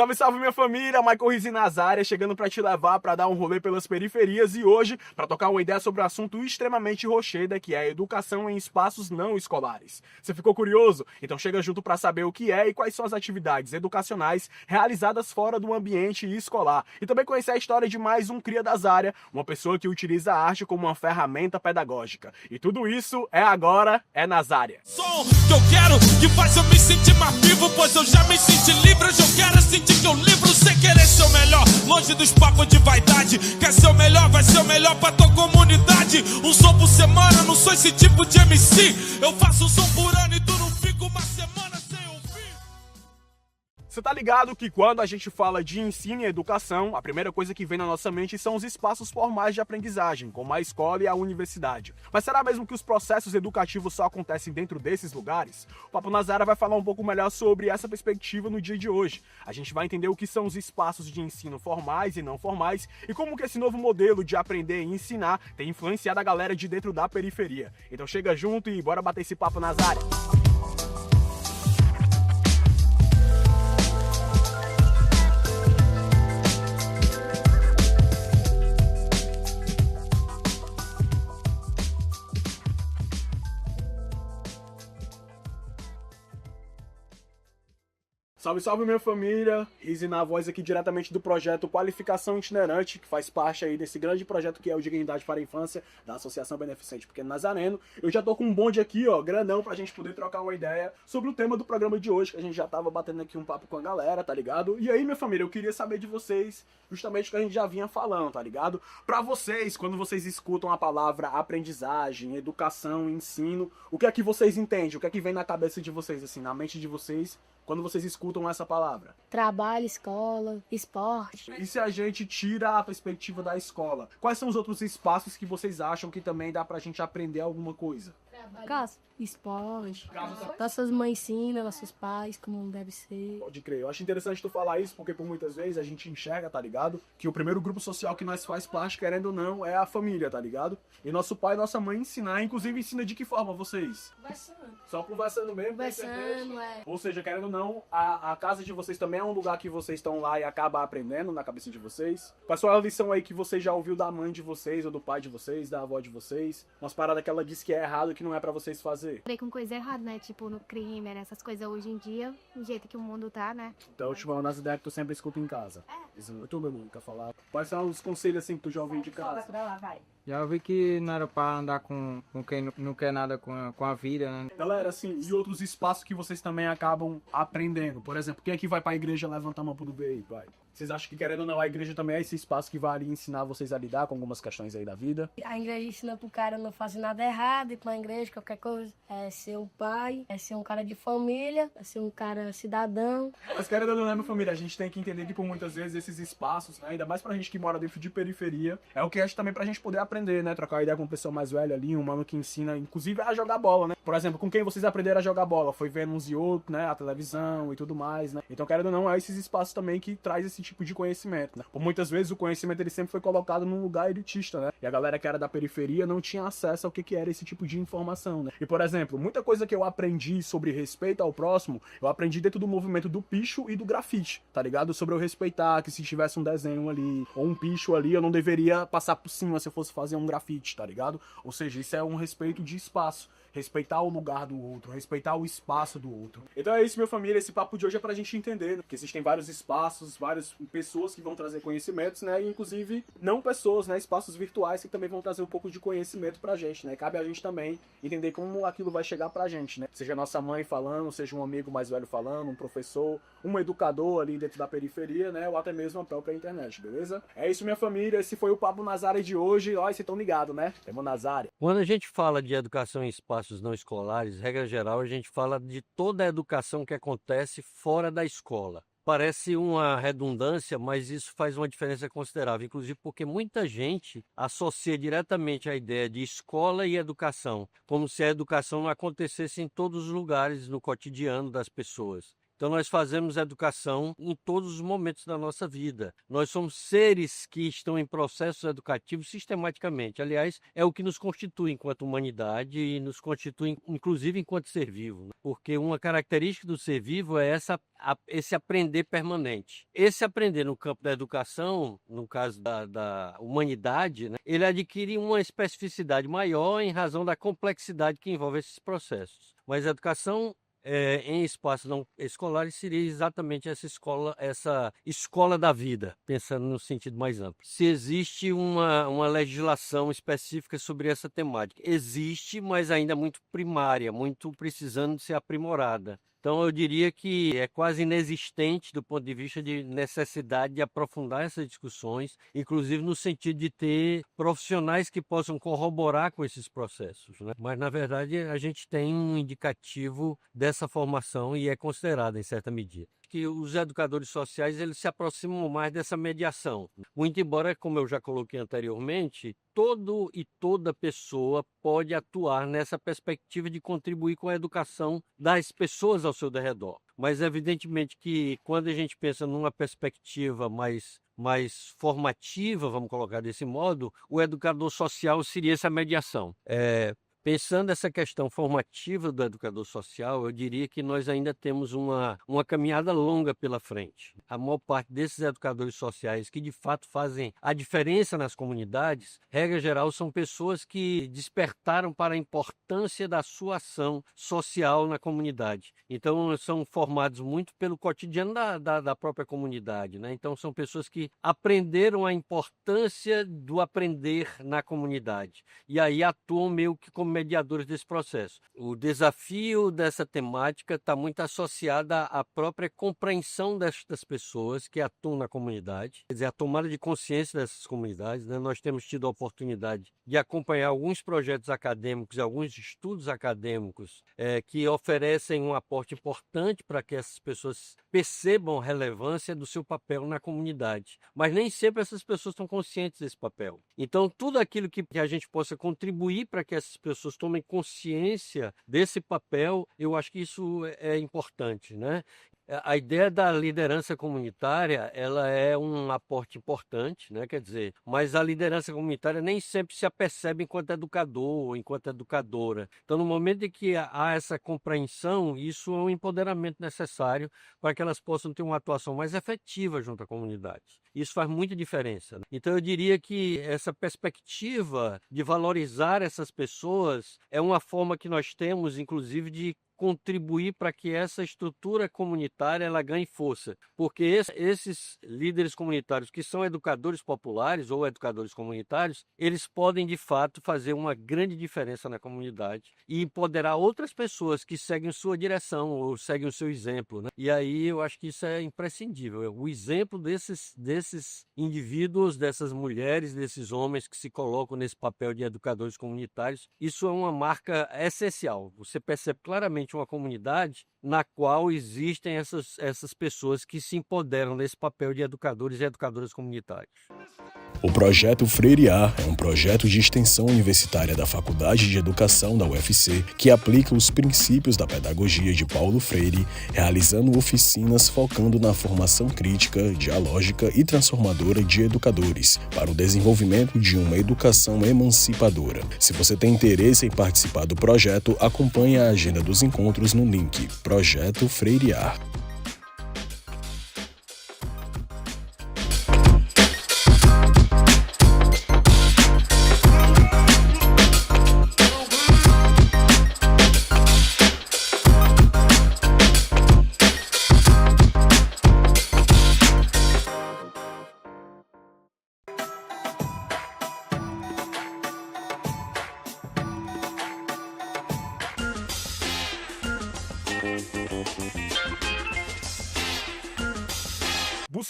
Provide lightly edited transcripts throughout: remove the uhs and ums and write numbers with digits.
Salve, salve minha família, Michael Rizzi Nazária, chegando para te levar para dar um rolê pelas periferias e hoje para tocar uma ideia sobre um assunto extremamente rocheda, que é a educação em espaços não escolares. Você ficou curioso? Então chega junto para saber o que é e quais são as atividades educacionais realizadas fora do ambiente escolar. E também conhecer a história de mais um cria da Zária, uma pessoa que utiliza a arte como uma ferramenta pedagógica. E tudo isso é agora, é Nazária. Som que eu quero, que faz eu me sentir mais vivo, pois eu já me senti livre, hoje eu quero sentir que eu livro sem querer ser o melhor, longe dos papos de vaidade. Quer ser o melhor, vai ser o melhor pra tua comunidade. Um som por semana, não sou esse tipo de MC. Eu faço um som por ano e tu não fica uma semana sem ouvir. Você tá ligado que quando a gente fala de ensino e educação, a primeira coisa que vem na nossa mente são os espaços formais de aprendizagem, como a escola e a universidade. Mas será mesmo que os processos educativos só acontecem dentro desses lugares? O Papo Nazária vai falar um pouco melhor sobre essa perspectiva no dia de hoje. A gente vai entender o que são os espaços de ensino formais e não formais e como que esse novo modelo de aprender e ensinar tem influenciado a galera de dentro da periferia. Então chega junto e bora bater esse papo Nazária. Salve, salve minha família, Rizzi na voz aqui diretamente do projeto Qualificação Itinerante, que faz parte aí desse grande projeto que é o Dignidade para a Infância, da Associação Beneficente Pequeno Nazareno. Eu já tô com um bonde aqui, ó, grandão, pra gente poder trocar uma ideia sobre o tema do programa de hoje, que a gente já tava batendo aqui um papo com a galera, tá ligado? E aí, minha família, eu queria saber de vocês justamente o que a gente já vinha falando, tá ligado? Pra vocês, quando vocês escutam a palavra aprendizagem, educação, ensino, o que é que vocês entendem? O que é que vem na cabeça de vocês, assim, na mente de vocês, quando vocês escutam essa palavra? Trabalho, escola, esporte. E se a gente tira a perspectiva da escola, quais são os outros espaços que vocês acham que também dá pra gente aprender alguma coisa? Casa, esporte. Nossas mães ensinam, nossos pais, como deve ser. Pode crer. Eu acho interessante tu falar isso, porque por muitas vezes a gente enxerga, tá ligado? Que o primeiro grupo social que nós faz parte, querendo ou não, é a família, tá ligado? E nosso pai e nossa mãe ensinar, inclusive ensina de que forma vocês? Conversando. Só conversando mesmo? tem certeza? Conversando, é. Ou seja, querendo ou não, a casa de vocês também é um lugar que vocês estão lá e acaba aprendendo na cabeça de vocês. Qual é a lição aí que você já ouviu da mãe de vocês, ou do pai de vocês, da avó de vocês? Umas paradas que ela disse que é errado, que não é pra vocês fazer. Falei com coisa errada, né? Tipo, no crime, nessas coisas hoje em dia, do jeito que o mundo tá, né? Então, tipo, é uma das ideias que tu sempre escuta em casa. Isso, tu, meu irmão, quer falar? Quais são os conselhos, assim, que tu já ouviu de casa? Já ouvi que não era pra andar com quem não quer nada com a vida, né? Galera, assim, e outros espaços que vocês também acabam aprendendo? Por exemplo, quem aqui vai pra igreja, levanta a mão pro ver aí, vai. Vocês acham que, querendo ou não, a igreja também é esse espaço que vai ali ensinar vocês a lidar com algumas questões aí da vida? A igreja ensina pro cara não fazer nada errado, ir pra igreja, qualquer coisa. É ser um pai, é ser um cara de família, é ser um cara cidadão. Mas, querendo ou não, né, minha família, a gente tem que entender que, por muitas vezes, esses espaços, né, ainda mais pra gente que mora dentro de periferia, é o que acho também pra gente poder aprender, né? Trocar ideia com uma pessoa mais velha ali, um mano que ensina, inclusive, a jogar bola, né? Por exemplo, com quem vocês aprenderam a jogar bola? Foi vendo uns e outros, né? A televisão e tudo mais, né? Então, querendo ou não, é esses espaços também que traz esse tipo de conhecimento, né? Por muitas vezes, o conhecimento, ele sempre foi colocado num lugar elitista, né? E a galera que era da periferia não tinha acesso ao que era esse tipo de informação, né? E, por exemplo, muita coisa que eu aprendi sobre respeito ao próximo, eu aprendi dentro do movimento do picho e do grafite, tá ligado? Sobre eu respeitar que se tivesse um desenho ali, ou um picho ali, eu não deveria passar por cima se eu fosse fazer um grafite, tá ligado? Ou seja, isso é um respeito de espaço. Respeitar o lugar do outro, respeitar o espaço do outro. Então é isso, minha família, esse papo de hoje é pra gente entender, né? Que existem vários espaços, várias pessoas que vão trazer conhecimentos, né? E, inclusive, não pessoas, né? Espaços virtuais que também vão trazer um pouco de conhecimento pra gente, né? Cabe a gente também entender como aquilo vai chegar pra gente, né? Seja nossa mãe falando, seja um amigo mais velho falando, um professor, um educador ali dentro da periferia, né? Ou até mesmo a própria internet, beleza? É isso, minha família, esse foi o Papo Nazária de hoje. Ó, vocês estão ligados, né? Temos Nazária. Quando a gente fala de educação em espaços não escolares, regra geral, a gente fala de toda a educação que acontece fora da escola. Parece uma redundância, mas isso faz uma diferença considerável, inclusive porque muita gente associa diretamente a ideia de escola e educação, como se a educação não acontecesse em todos os lugares no cotidiano das pessoas. Então nós fazemos educação em todos os momentos da nossa vida. Nós somos seres que estão em processos educativos sistematicamente. Aliás, é o que nos constitui enquanto humanidade e nos constitui inclusive enquanto ser vivo, né? Porque uma característica do ser vivo é esse aprender permanente. Esse aprender no campo da educação, no caso da humanidade, né, ele adquire uma especificidade maior em razão da complexidade que envolve esses processos. Mas a educação em espaços não escolares seria exatamente essa escola da vida, pensando no sentido mais amplo. Se existe uma legislação específica sobre essa temática, existe, mas ainda muito primária, muito precisando ser aprimorada. Então, eu diria que é quase inexistente do ponto de vista de necessidade de aprofundar essas discussões, inclusive no sentido de ter profissionais que possam corroborar com esses processos, né? Mas, na verdade, a gente tem um indicativo dessa formação e é considerado em certa medida. Que os educadores sociais eles se aproximam mais dessa mediação. Muito embora, como eu já coloquei anteriormente, todo e toda pessoa pode atuar nessa perspectiva de contribuir com a educação das pessoas ao seu derredor. Mas, evidentemente, que quando a gente pensa numa perspectiva mais formativa, vamos colocar desse modo, o educador social seria essa mediação. Pensando essa questão formativa do educador social, eu diria que nós ainda temos uma caminhada longa pela frente. A maior parte desses educadores sociais que de fato fazem a diferença nas comunidades, regra geral, são pessoas que despertaram para a importância da sua ação social na comunidade. Então, são formados muito pelo cotidiano da própria comunidade, né? Então, são pessoas que aprenderam a importância do aprender na comunidade. E aí atuam meio que como mediadores desse processo. O desafio dessa temática está muito associado à própria compreensão destas pessoas que atuam na comunidade, quer dizer, a tomada de consciência dessas comunidades, né? Nós temos tido a oportunidade de acompanhar alguns projetos acadêmicos e alguns estudos acadêmicos que oferecem um aporte importante para que essas pessoas percebam a relevância do seu papel na comunidade. Mas nem sempre essas pessoas estão conscientes desse papel. Então, tudo aquilo que a gente possa contribuir para que essas pessoas tomem consciência desse papel, eu acho que isso é importante, né? A ideia da liderança comunitária, ela é um aporte importante, né? Quer dizer, mas a liderança comunitária nem sempre se apercebe enquanto educador ou enquanto educadora. Então, no momento em que há essa compreensão, isso é um empoderamento necessário para que elas possam ter uma atuação mais efetiva junto à comunidade. Isso faz muita diferença, né? Então, eu diria que essa perspectiva de valorizar essas pessoas é uma forma que nós temos, inclusive, de contribuir para que essa estrutura comunitária ela ganhe força, porque esses líderes comunitários que são educadores populares ou educadores comunitários, eles podem de fato fazer uma grande diferença na comunidade e empoderar outras pessoas que seguem sua direção ou seguem o seu exemplo, né? E aí eu acho que isso é imprescindível, o exemplo desses indivíduos, dessas mulheres, desses homens que se colocam nesse papel de educadores comunitários, isso é uma marca essencial. Você percebe claramente uma comunidade na qual existem essas pessoas que se empoderam nesse papel de educadores e educadoras comunitários. O Projeto Freirear é um projeto de extensão universitária da Faculdade de Educação da UFC que aplica os princípios da pedagogia de Paulo Freire, realizando oficinas focando na formação crítica, dialógica e transformadora de educadores para o desenvolvimento de uma educação emancipadora. Se você tem interesse em participar do projeto, acompanhe a agenda dos encontros no link Projeto Freirear.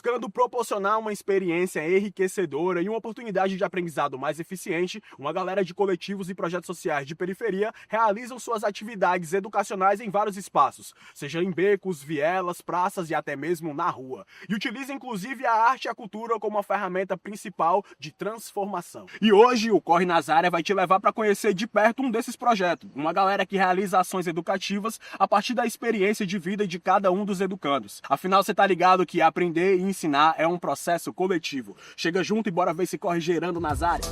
Buscando proporcionar uma experiência enriquecedora e uma oportunidade de aprendizado mais eficiente, uma galera de coletivos e projetos sociais de periferia realizam suas atividades educacionais em vários espaços, seja em becos, vielas, praças e até mesmo na rua. E utiliza inclusive a arte e a cultura como a ferramenta principal de transformação. E hoje o Corre nas Áreas vai te levar para conhecer de perto um desses projetos, uma galera que realiza ações educativas a partir da experiência de vida de cada um dos educandos. Afinal, você tá ligado que aprender e ensinar é um processo coletivo. Chega junto e bora ver esse corre gerando nas áreas.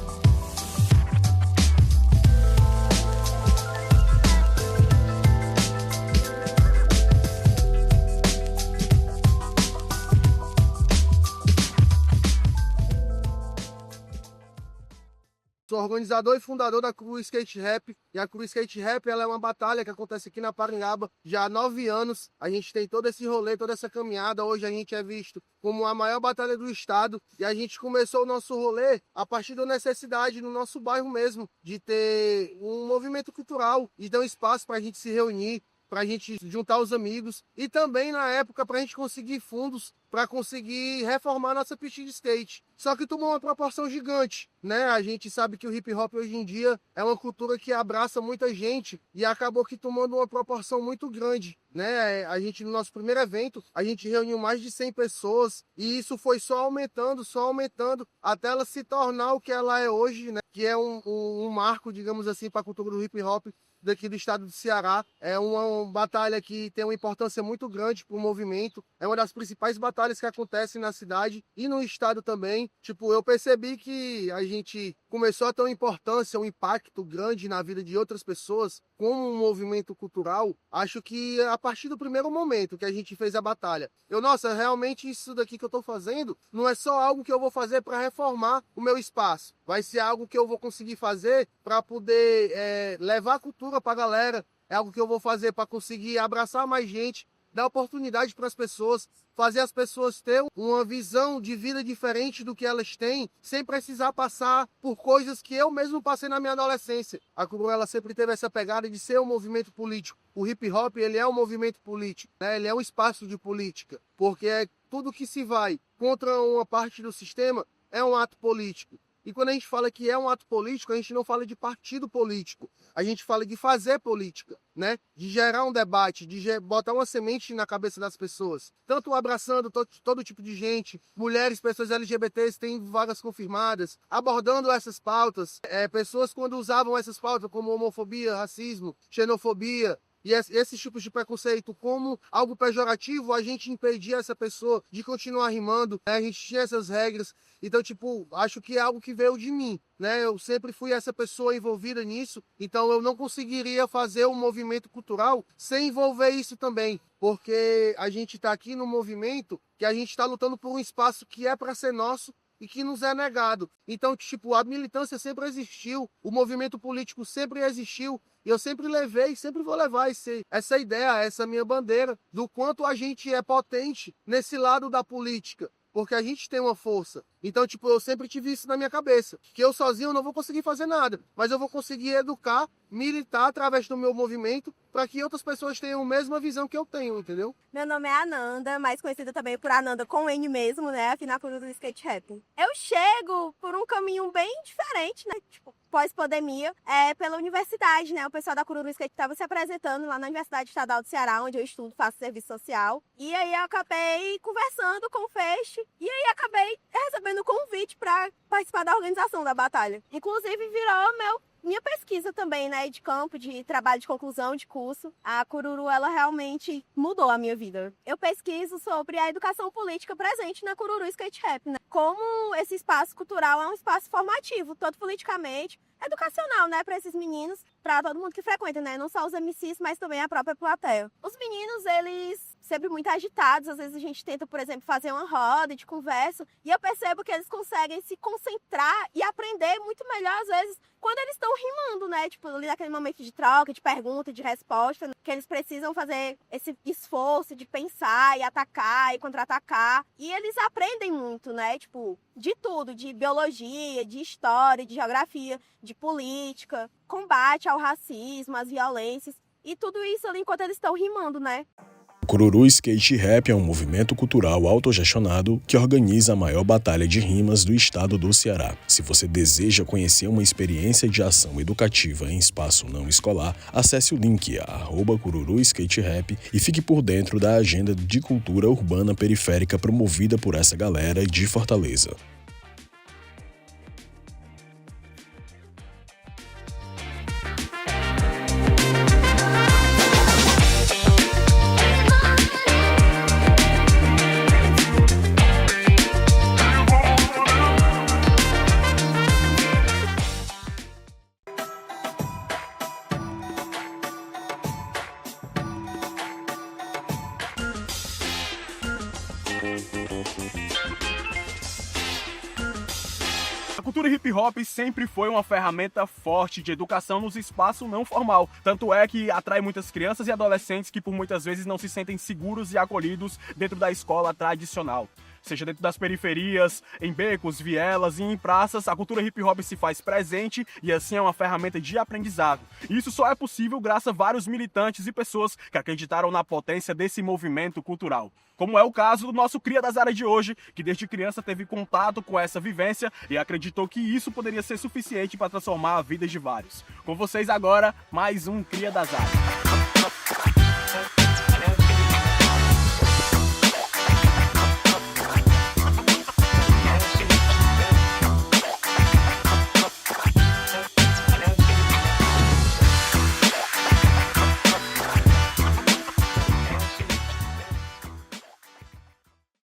Sou organizador e fundador da Crew Skate Rap. E a Crew Skate Rap ela é uma batalha que acontece aqui na Parangaba já há 9 anos. A gente tem todo esse rolê, toda essa caminhada. Hoje a gente é visto como a maior batalha do estado. E a gente começou o nosso rolê a partir da necessidade no nosso bairro mesmo de ter um movimento cultural e dar um espaço para a gente se reunir, para a gente juntar os amigos e também na época para a gente conseguir fundos para conseguir reformar nossa pista de skate. Só que tomou uma proporção gigante, né? A gente sabe que o hip hop hoje em dia é uma cultura que abraça muita gente e acabou que tomando uma proporção muito grande, né? A gente, no nosso primeiro evento, a gente reuniu mais de 100 pessoas e isso foi só aumentando, até ela se tornar o que ela é hoje, né? Que é um marco, digamos assim, para a cultura do hip hop daqui do estado do Ceará. É uma batalha que tem uma importância muito grande para o movimento. É uma das principais batalhas que acontecem na cidade e no estado também. Tipo, eu percebi que a gente começou a ter uma importância, um impacto grande na vida de outras pessoas como um movimento cultural. Acho que a partir do primeiro momento que a gente fez a batalha, nossa, realmente isso daqui que eu estou fazendo não é só algo que eu vou fazer para reformar o meu espaço. Vai ser algo que eu vou conseguir fazer para poder levar a cultura para a galera. É algo que eu vou fazer para conseguir abraçar mais gente, dar oportunidade para as pessoas, fazer as pessoas ter uma visão de vida diferente do que elas têm, sem precisar passar por coisas que eu mesmo passei na minha adolescência. A Crew, ela sempre teve essa pegada de ser um movimento político. O hip hop, ele é um movimento político, né? Ele é um espaço de política, porque tudo que se vai contra uma parte do sistema é um ato político. E quando a gente fala que é um ato político, a gente não fala de partido político. A gente fala de fazer política, né? De gerar um debate, de botar uma semente na cabeça das pessoas. Tanto abraçando todo tipo de gente, mulheres, pessoas LGBTs têm vagas confirmadas, abordando essas pautas. Pessoas quando usavam essas pautas como homofobia, racismo, xenofobia, e esses tipos de preconceito como algo pejorativo, a gente impedia essa pessoa de continuar rimando, né? A gente tinha essas regras. Então, tipo, acho que é algo que veio de mim, né? Eu sempre fui essa pessoa envolvida nisso, então eu não conseguiria fazer um movimento cultural sem envolver isso também, porque a gente está aqui no movimento que a gente está lutando por um espaço que é para ser nosso e que nos é negado. Então, tipo, a militância sempre existiu, o movimento político sempre existiu, e eu sempre levei, sempre vou levar essa ideia, essa minha bandeira, do quanto a gente é potente nesse lado da política, porque a gente tem uma força. Então, tipo, eu sempre tive isso na minha cabeça, que eu sozinho não vou conseguir fazer nada, mas eu vou conseguir educar, militar através do meu movimento, para que outras pessoas tenham a mesma visão que eu tenho, entendeu? Meu nome é Ananda, mais conhecida também por Ananda com N mesmo, né? Aqui na Crew do Skate Rap. Eu chego por um caminho bem diferente, né? Tipo, pós-pandemia, pela universidade, né? O pessoal da Crew do Skate estava se apresentando lá na Universidade Estadual do Ceará, onde eu estudo, faço serviço social. E aí eu acabei conversando com o Feixe, e aí acabei recebendo o convite para participar da organização da batalha. Inclusive virou minha pesquisa também, né, de campo, de trabalho de conclusão de curso. A Cururu, ela realmente mudou a minha vida. Eu pesquiso sobre a educação política presente na Cururu Skate Rap, né? Como esse espaço cultural é um espaço formativo, tanto politicamente, educacional, né, para esses meninos, para todo mundo que frequenta, né, não só os MCs, mas também a própria plateia. Os meninos, eles sempre muito agitados, às vezes a gente tenta, por exemplo, fazer uma roda de conversa, e eu percebo que eles conseguem se concentrar e aprender muito melhor, às vezes, quando eles estão rimando, né, tipo, ali naquele momento de troca, de pergunta, de resposta, que eles precisam fazer esse esforço de pensar e atacar e contra-atacar, e eles aprendem muito, né, tipo, de tudo, de biologia, de história, de geografia, de política, combate ao racismo, às violências, e tudo isso ali enquanto eles estão rimando, né. Cururu Skate Rap é um movimento cultural autogestionado que organiza a maior batalha de rimas do estado do Ceará. Se você deseja conhecer uma experiência de ação educativa em espaço não escolar, acesse o link @Cururu Skate Rap e fique por dentro da agenda de cultura urbana periférica promovida por essa galera de Fortaleza. A cultura hip hop sempre foi uma ferramenta forte de educação nos espaços não formal. Tanto é que atrai muitas crianças e adolescentes que por muitas vezes não se sentem seguros e acolhidos dentro da escola tradicional. Seja dentro das periferias, em becos, vielas e em praças, a cultura hip hop se faz presente e assim é uma ferramenta de aprendizado. E isso só é possível graças a vários militantes e pessoas que acreditaram na potência desse movimento cultural. Como é o caso do nosso Cria das Áreas de hoje, que desde criança teve contato com essa vivência e acreditou que isso poderia ser suficiente para transformar a vida de vários. Com vocês agora, mais um Cria das Áreas.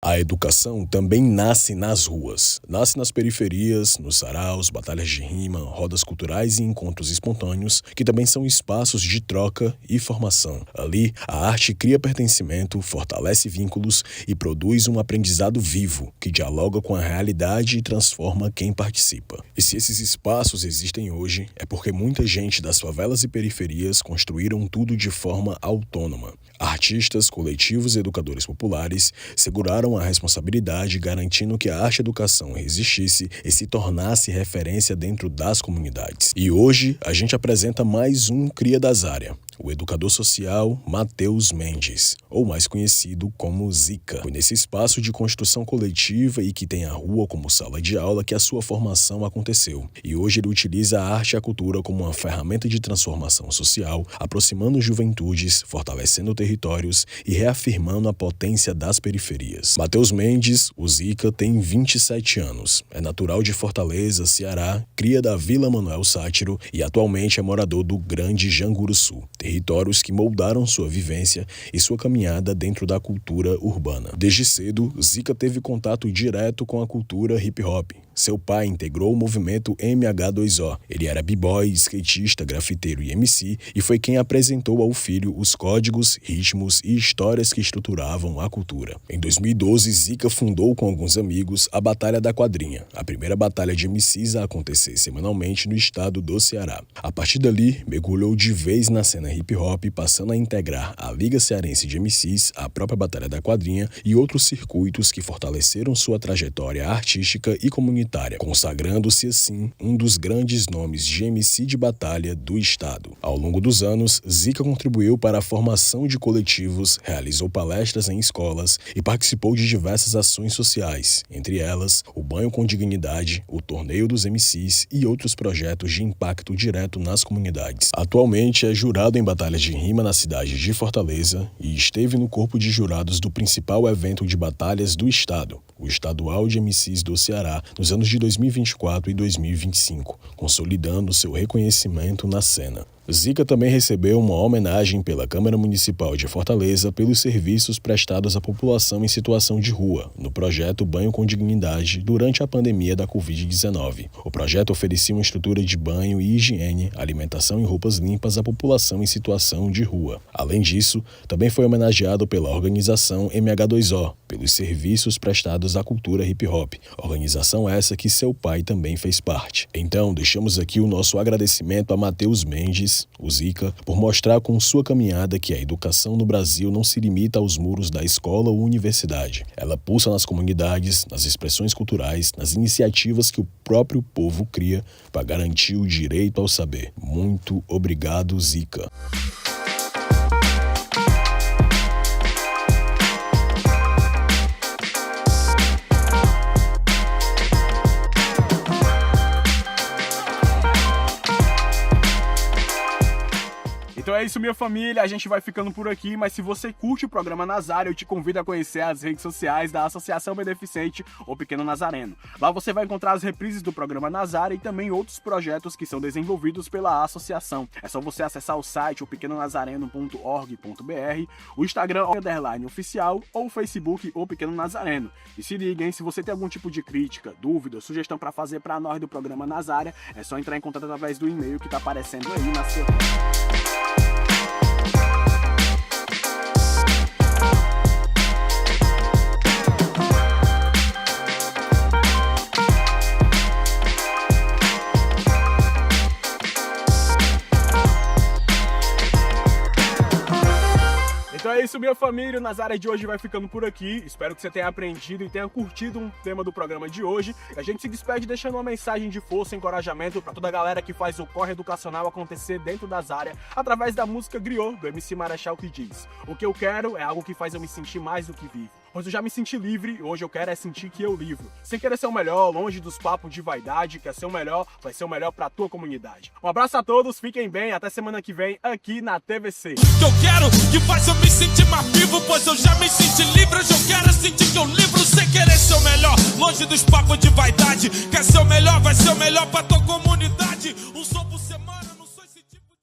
A educação também nasce nas ruas. Nasce nas periferias, nos saraus, batalhas de rima, rodas culturais e encontros espontâneos, que também são espaços de troca e formação. Ali, a arte cria pertencimento, fortalece vínculos e produz um aprendizado vivo, que dialoga com a realidade e transforma quem participa. E se esses espaços existem hoje, é porque muita gente das favelas e periferias construíram tudo de forma autônoma. Artistas, coletivos e educadores populares seguraram a responsabilidade, garantindo que a arte-educação resistisse e se tornasse referência dentro das comunidades. E hoje a gente apresenta mais um Cria das Áreas, o educador social Matheus Mendes, ou mais conhecido como Zica. Foi nesse espaço de construção coletiva e que tem a rua como sala de aula que a sua formação aconteceu. E hoje ele utiliza a arte e a cultura como uma ferramenta de transformação social, aproximando juventudes, fortalecendo territórios e reafirmando a potência das periferias. Matheus Mendes, o Zica, tem 27 anos. É natural de Fortaleza, Ceará, cria da Vila Manuel Sátiro e atualmente é morador do Grande Janguruçu, territórios que moldaram sua vivência e sua caminhada dentro da cultura urbana. Desde cedo, Zica teve contato direto com a cultura hip-hop. Seu pai integrou o movimento MH2O. Ele era b-boy, skatista, grafiteiro e MC e foi quem apresentou ao filho os códigos, ritmos e histórias que estruturavam a cultura. Em 2012, Zica fundou com alguns amigos a Batalha da Quadrinha, a primeira batalha de MCs a acontecer semanalmente no estado do Ceará. A partir dali, mergulhou de vez na cena hip-hop, passando a integrar a Liga Cearense de MCs, a própria Batalha da Quadrinha e outros circuitos que fortaleceram sua trajetória artística e comunitária, consagrando-se assim um dos grandes nomes de MC de batalha do estado. Ao longo dos anos, Zica contribuiu para a formação de coletivos, realizou palestras em escolas e participou de diversas ações sociais, entre elas o Banho com Dignidade, o Torneio dos MCs e outros projetos de impacto direto nas comunidades. Atualmente é jurado em batalhas de rima na cidade de Fortaleza e esteve no corpo de jurados do principal evento de batalhas do estado, o Estadual de MCs do Ceará, nos anos de 2024 e 2025, consolidando seu reconhecimento na cena. Zica também recebeu uma homenagem pela Câmara Municipal de Fortaleza pelos serviços prestados à população em situação de rua, no projeto Banho com Dignidade, durante a pandemia da Covid-19. O projeto oferecia uma estrutura de banho e higiene, alimentação e roupas limpas à população em situação de rua. Além disso, também foi homenageado pela organização MH2O, pelos serviços prestados à cultura hip-hop, organização essa que seu pai também fez parte. Então, deixamos aqui o nosso agradecimento a Matheus Mendes, o Zica, por mostrar com sua caminhada que a educação no Brasil não se limita aos muros da escola ou universidade. Ela pulsa nas comunidades, nas expressões culturais, nas iniciativas que o próprio povo cria para garantir o direito ao saber. Muito obrigado, Zica. é isso, minha família, a gente vai ficando por aqui, mas se você curte o programa Nazário, eu te convido a conhecer as redes sociais da Associação Beneficente O Pequeno Nazareno. Lá você vai encontrar as reprises do programa Nazário e também outros projetos que são desenvolvidos pela associação. É só você acessar o site opequenonazareno.org.br, o Instagram _oficial ou o Facebook O Pequeno Nazareno. E se liguem, se você tem algum tipo de crítica, dúvida, sugestão para fazer para nós do programa Nazária, é só entrar em contato através do e-mail que tá aparecendo aí na sua... Então é isso, minha família, o Nazária de hoje vai ficando por aqui. Espero que você tenha aprendido e tenha curtido um tema do programa de hoje. A gente se despede deixando uma mensagem de força e encorajamento para toda a galera que faz o corre educacional acontecer dentro da Nazária através da música Griot, do MC Marechal, que diz: o que eu quero é algo que faz eu me sentir mais do que vivo. Pois eu já me senti livre e hoje eu quero é sentir que eu livro. Sem querer ser o melhor, longe dos papos de vaidade, quer ser o melhor, vai ser o melhor pra tua comunidade. Um abraço a todos, fiquem bem, até semana que vem aqui na TVC. Que eu quero que faz eu me sentir mais vivo, pois eu já me senti livre. Hoje eu quero sentir que eu livro sem querer ser o melhor, longe dos papos de vaidade. Quer ser o melhor, vai ser o melhor pra tua comunidade. Um som por semana, não sou esse tipo de...